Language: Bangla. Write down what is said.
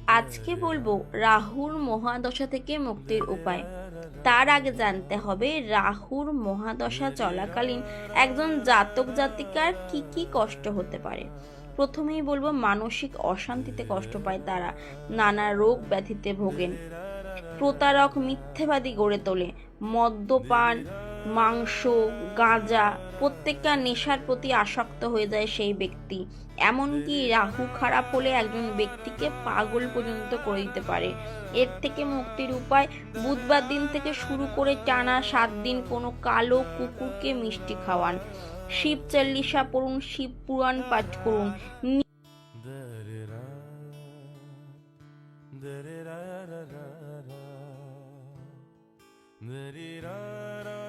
আজকে বলবো রাহুর মহাদশা থেকে মুক্তির উপায়। তার আগে জানতে হবে রাহুর মহাদশা চলাকালীন একজন জাতক জাতিকার কি কি কষ্ট হতে পারে। প্রথমেই বলবো মানসিক অশান্তিতে কষ্ট পায় তারা, নানা রোগ ব্যাধিতে ভোগেন, প্রতারক মিথ্যেবাদী গড়ে তোলে, মদ্যপান, মাংস, গাঁজা, প্রত্যেকটা নেশার প্রতি আসক্ত হয়ে যায় সেই ব্যক্তি। এমনকি রাহু খারাপ হলে একজন ব্যক্তিকে পাগল পর্যন্ত করে দিতে পারে। এর থেকে মুক্তির উপায়, বুধবার দিন থেকে শুরু করে টানা 7 দিন কোনো কালো কুকুরকে মিষ্টি খাওয়ান, শিব চল্লিশা পড়ুন, শিব পুরাণ পাঠ করুন। Da-da-da-da-da-da. Da-da-da-da-da.